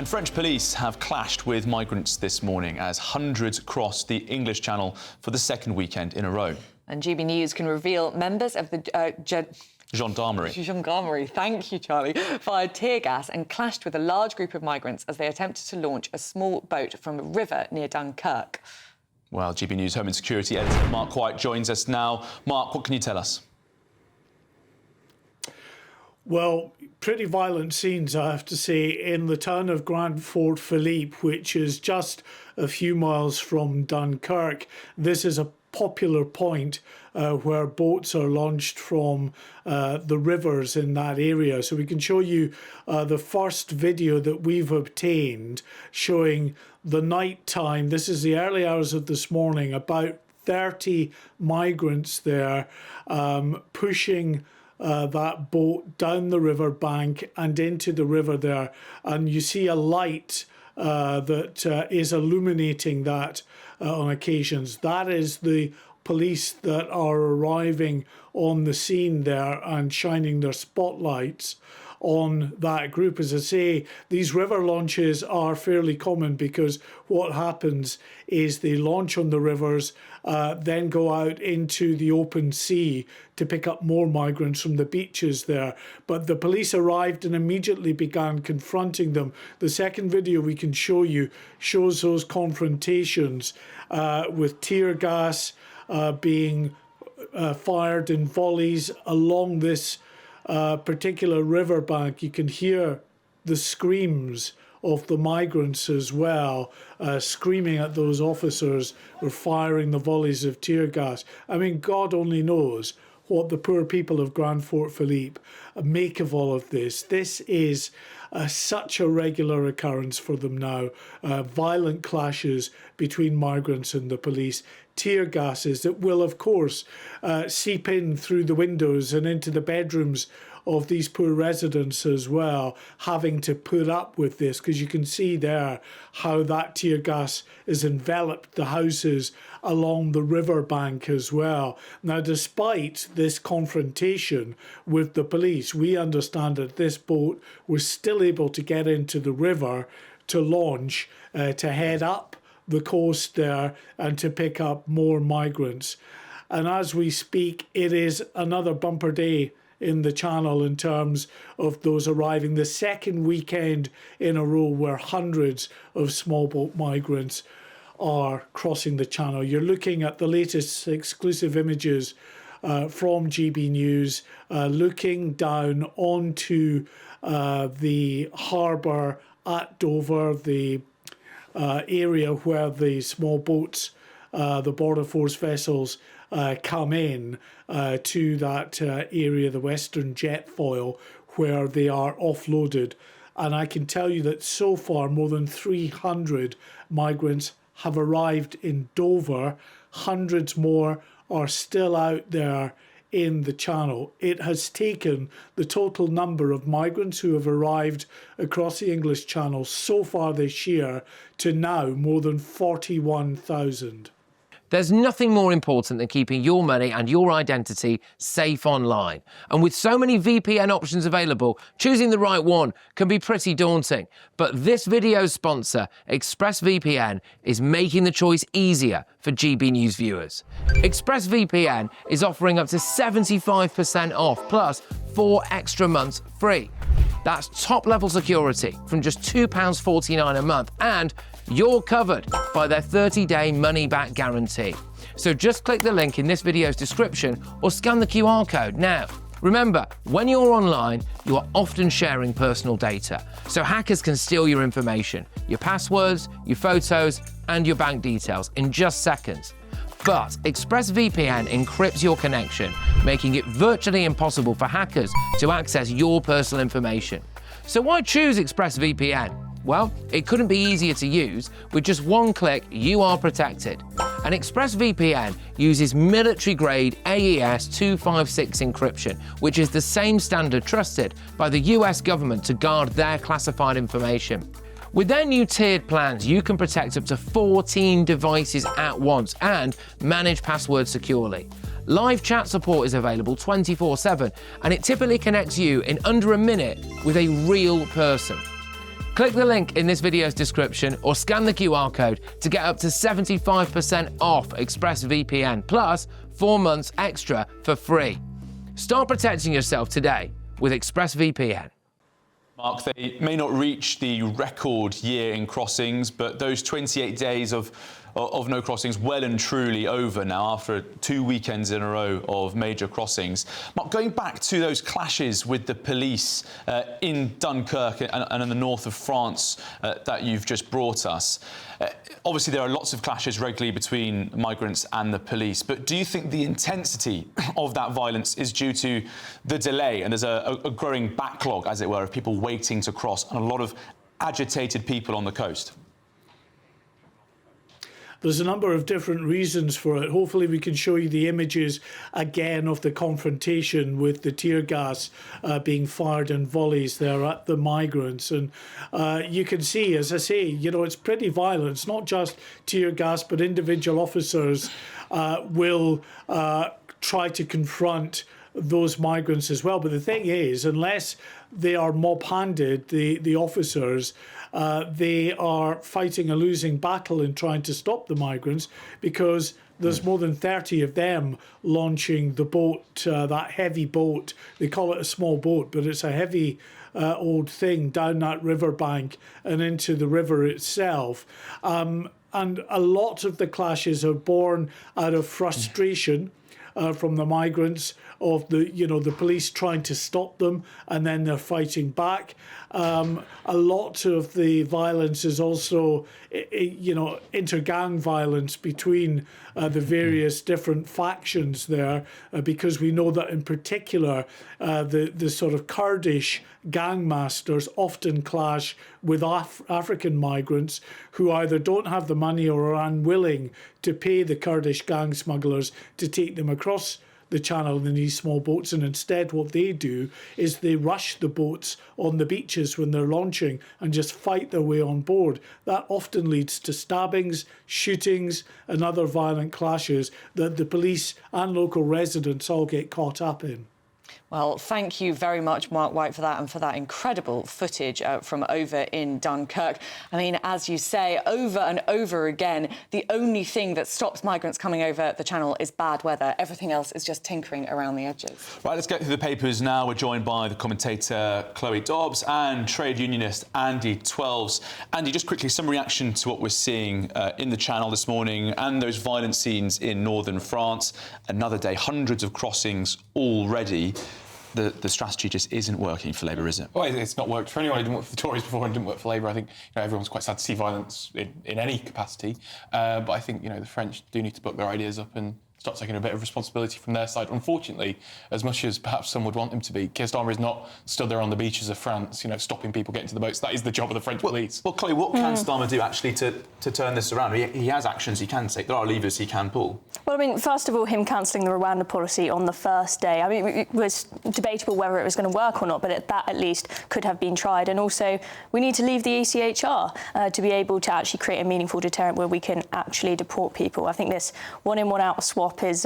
And French police have clashed with migrants this morning as hundreds crossed the English Channel for the second weekend in a row. And GB News can reveal members of the Gendarmerie, thank you, Charlie, fired tear gas and clashed with a large group of migrants as they attempted to launch a small boat from a river near Dunkirk. Well, GB News Home and Security editor Mark White joins us now. Mark, what can you tell us? Well, pretty violent scenes, I have to say, in the town of Grand-Fort-Philippe, which is just a few miles from Dunkirk. This is a popular point where boats are launched from the rivers in that area. So we can show you the first video that we've obtained showing the night time. This is the early hours of this morning, about 30 migrants there pushing that boat down the river bank and into the river there. And you see a light that is illuminating that on occasions. That is the police that are arriving on the scene there and shining their spotlights on that group. As I say, these river launches are fairly common because what happens is they launch on the rivers, then go out into the open sea to pick up more migrants from the beaches there. But the police arrived and immediately began confronting them. The second video we can show you shows those confrontations with tear gas being fired in volleys along this particular riverbank. You can hear the screams of the migrants as well, screaming at those officers who are firing the volleys of tear gas. I mean, God only knows what the poor people of Grand-Fort-Philippe make of all of this. This is such a regular occurrence for them now. Violent clashes between migrants and the police, tear gases that will, of course, seep in through the windows and into the bedrooms of these poor residents as well, having to put up with this, because you can see there how that tear gas has enveloped the houses along the riverbank as well. Now, despite this confrontation with the police, we understand that this boat was still able to get into the river to launch, to head up the coast there and to pick up more migrants. And as we speak, it is another bumper day in the Channel in terms of those arriving. The second weekend in a row where hundreds of small boat migrants are crossing the Channel. You're looking at the latest exclusive images from GB News, looking down onto the harbour at Dover, the area where the small boats, the border force vessels, come in to that area, the Western Jetfoil, where they are offloaded. And I can tell you that so far more than 300 migrants have arrived in Dover. Hundreds more are still out there in the Channel. It has taken the total number of migrants who have arrived across the English Channel so far this year to now more than 41,000. There's nothing more important than keeping your money and your identity safe online. And with so many VPN options available, choosing the right one can be pretty daunting. But this video's sponsor, ExpressVPN, is making the choice easier for GB News viewers. ExpressVPN is offering up to 75% off, plus 4 extra months free. That's top-level security from just £2.49 a month, and you're covered by their 30-day money-back guarantee. So just click the link in this video's description or scan the QR code now. Remember, when you're online, you are often sharing personal data, so hackers can steal your information, your passwords, your photos, and your bank details in just seconds. But ExpressVPN encrypts your connection, making it virtually impossible for hackers to access your personal information. So why choose ExpressVPN? Well, it couldn't be easier to use. With just one click, you are protected. And ExpressVPN uses military-grade AES 256 encryption, which is the same standard trusted by the US government to guard their classified information. With their new tiered plans, you can protect up to 14 devices at once and manage passwords securely. Live chat support is available 24/7, and it typically connects you in under a minute with a real person. Click the link in this video's description or scan the QR code to get up to 75% off ExpressVPN, plus 4 months extra for free. Start protecting yourself today with ExpressVPN. Mark, they may not reach the record year in crossings, but those 28 days of no crossings well and truly over now after 2 weekends in a row of major crossings. Mark, going back to those clashes with the police in Dunkirk and in the north of France that you've just brought us, obviously there are lots of clashes regularly between migrants and the police, but do you think the intensity of that violence is due to the delay and there's a growing backlog, as it were, of people waiting to cross and a lot of agitated people on the coast? There's a number of different reasons for it. Hopefully we can show you the images again of the confrontation with the tear gas being fired in volleys there at the migrants. And you can see, as I say, you know, it's pretty violent. It's not just tear gas, but individual officers will try to confront those migrants as well. But the thing is, unless they are mob-handed, the officers, they are fighting a losing battle in trying to stop the migrants, because there's more than 30 of them launching the boat, that heavy boat. They call it a small boat, but it's a heavy old thing down that riverbank and into the river itself. And a lot of the clashes are born out of frustration from the migrants, of the police trying to stop them, and then they're fighting back. A lot of the violence is also, inter-gang violence between the various different factions there, because we know that in particular the sort of Kurdish gangmasters often clash with African migrants who either don't have the money or are unwilling to pay the Kurdish gang smugglers to take them across the channel in these small boats, and instead what they do is they rush the boats on the beaches when they're launching and just fight their way on board. That often leads to stabbings, shootings and other violent clashes that the police and local residents all get caught up in. Well, thank you very much, Mark White, for that, and for that incredible footage from over in Dunkirk. I mean, as you say, over and over again, the only thing that stops migrants coming over the channel is bad weather. Everything else is just tinkering around the edges. Right, let's get through the papers now. We're joined by the commentator Chloe Dobbs and trade unionist Andy Twelves. Andy, just quickly, some reaction to what we're seeing in the channel this morning and those violent scenes in northern France. Another day, hundreds of crossings already. The strategy just isn't working for Labour, is it? Well, it's not worked for anyone. It didn't work for the Tories before and didn't work for Labour. I think everyone's quite sad to see violence in any capacity. But I think the French do need to book their ideas up and start taking a bit of responsibility from their side. Unfortunately, as much as perhaps some would want him to be, Keir Starmer is not stood there on the beaches of France, stopping people getting to the boats. That is the job of the French police. Well, Chloe, what can Starmer do actually to turn this around? He has actions he can take. There are levers he can pull. Well, I mean, first of all, him cancelling the Rwanda policy on the first day. I mean, it was debatable whether it was going to work or not, but that at least could have been tried. And also, we need to leave the ECHR to be able to actually create a meaningful deterrent where we can actually deport people. I think this one-in, one-out swap is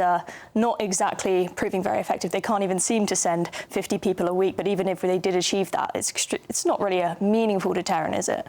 not exactly proving very effective. They can't even seem to send 50 people a week, but even if they did achieve that, it's not really a meaningful deterrent, is it?